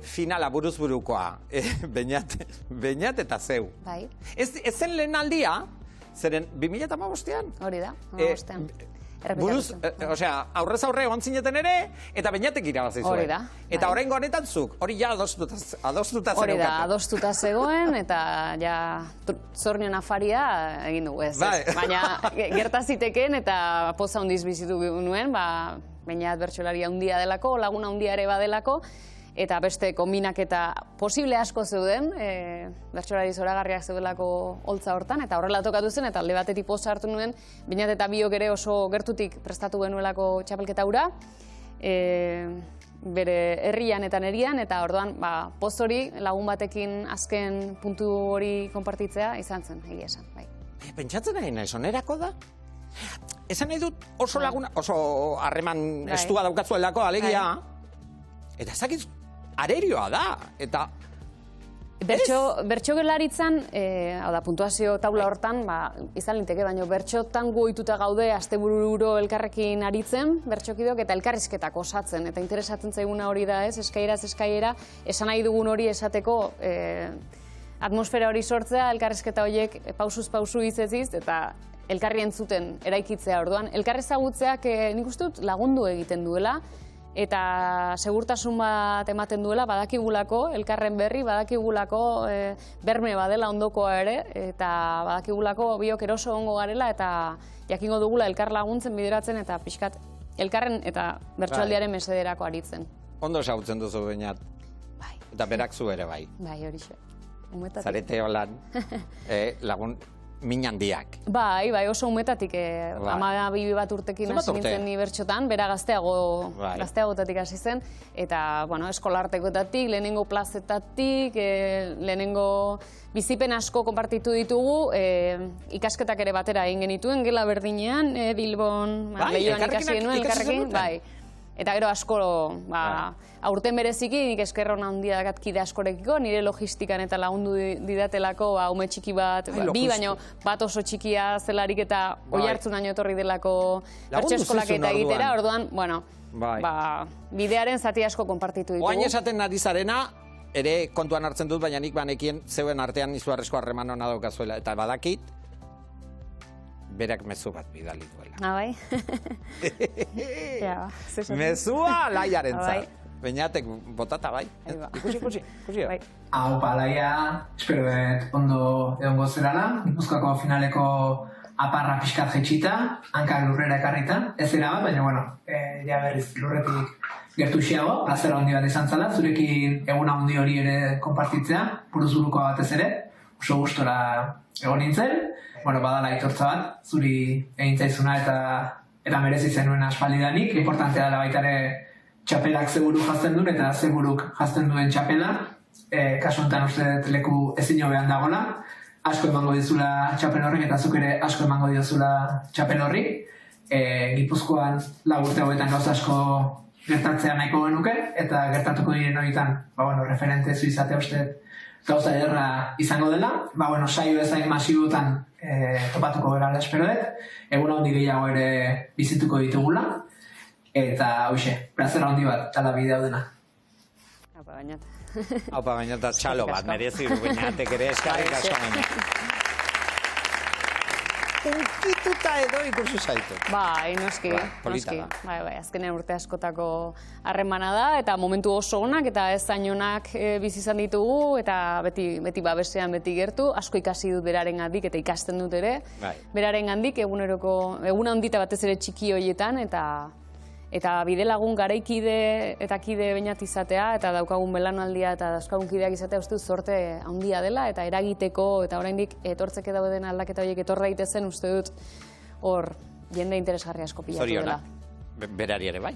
finala buruz-burukoa, Beñat eta zeu. Bai. Ez zen lehen aldia, zeren 2015an? Hori da, 2015an. Buruz, aurrez aurre egon zineten ere, eta Beñatek irabazi zuen. Hori da. Eta oraingo honetan zuk, hori ja adostuta zegoen. Hori da, adostuta zegoen, eta ja zornion afaria egin dugu ez. Baina gertaziteken eta poza handiz bizitu nuen, Beñat bertsolari handia delako, laguna handia ere badelako, eta beste konbinak eta posible asko zeuden, bertsolari zoragarriak zeudelako holtza hortan, eta horrela tokatu zen, eta alde batetik poza hartu nuen, Beñat eta biok ere oso gertutik prestatu genuelako txapelketa hura, bere herrian eta nerian, eta orduan poz hori lagun batekin azken puntu hori konpartitzea izan zen, egia esan. Pentsatzen nahi naiz, onerako da? Esan nahi dut oso laguna, oso harreman estua daukatzuelako, alegia, eta ezakiz, arerioa da, eta... Bertsogelaritzan, puntuazio taula hortan, izan linteke, baina bertxotan goituta gaude astebururo elkarrekin aritzen, bertxokidok, eta elkarrizketak osatzen, eta interesatzen zaiguna hori da ez, eskaiera, esan nahi dugun hori esateko atmosfera hori sortzea, elkarrizketa horiek pausuz pausu izeziz, eta elkarri entzuten eraikitzea orduan. Elkarrezagutzeak nik uste dut lagundu egiten duela, eta segurtasun bat ematen duela, badakigulako, elkarren berri, badakigulako berme badela ondokoa ere, eta badakigulako biok eroso ongo garela, eta jakingo dugula elkar laguntzen bideratzen, eta pixkat elkarren eta bertsoaldiaren mesederako aritzen. Ondo ezagutzen duzu, Beñat. Bai. Eta berak zu ere bai. Bai, horixe. Zarete holan, lagun min handiak. Bai, oso umetatik, 12 bat urtekin hasi nintzen ni bertxotan, bera gazteagotatik hasi zen, eta eskolartekoetatik, lehenengo plazetatik, lehenengo bizipen asko konpartitu ditugu, ikasketak ere batera egin genituen, gela berdinean, Bilbon, lehioan ikasi genuen, elkarrekin, bai. Eta gero asko, aurten bereziki, nik eskerron handia dakat kide askorekiko, nire logistikan eta lagundu didatelako ume txiki bat, bi baino bat oso txikia zelarik eta oi hartzunaino etorri delako bertso eskolak eta egitera, orduan, bidearen zati asko konpartitu ditugu. Oain esaten ari zarena, ere kontuan hartzen dut, baina nik banekien zeuen artean izugarrizko harreman hona daukazuela, eta badakit, berak mezu bat bidali duela. Bai? Mezua Laiaren zat. Beñatek botata bai. Ikusi. Hau, Laia, espero ondo egongo zerala. Gipuzkoako finaleko aparra pixkat jetxita, hanka lurrera ekarrita. Ez zera bat, baina, ja berriz lurretik gertu xiago, plazera handi bat izan zala, zurekin eguna handi hori ere konpartitzea, buruz-burukoa batez ere, oso gustora egon nintzen. Badala aitortza bat, zuri egin zaizuna eta merezi zenuen aspaldidanik. Importantea dela baita ere txapelak zeburu jazten duen eta zeburuk jazten duen txapela. Kasu honetan uste leku ezin hobean dagoela. Asko emango dizula txapel horrek eta zuk ere asko emango diozula txapel horri. Gipuzkoan 4 urte hauetan gauza asko gertatzea nahiko genuke eta gertatuko diren horietan referente zu izatea uste gauza ederra izango dela. Saio ezain masibotan topatuko gara espero dut. Eguna handi gehiago ere bizituko ditugula. Eta, plazera handi bat, tala bidea dena. Haupa, Beñat. Haupa, Beñat, txalo bat, merezi du Beñatek ere eskarrik asko Beñat. Unkituta edo ikusi zaitu. Bai, noski. Polita da. Bai, azkenean urte askotako harremana da, eta momentu oso onak eta ez zainonak bizi izan ditugu, eta beti babesean beti gertu, asko ikasi dut beraren gandik, eta ikasten dut ere. Beraren gandik, egun handita batez ere txiki horietan, eta bide lagun garaikide eta kide Beñat izatea, eta daukagun belanaldia eta dauzkagun kideak izatea uste zorte handia dela, eta eragiteko, eta oraindik etortzeke dauden aldaketa horiek etor daitezen uste dut hor jende interesgarri asko pilatu dela. Zoriona, berari ere bai.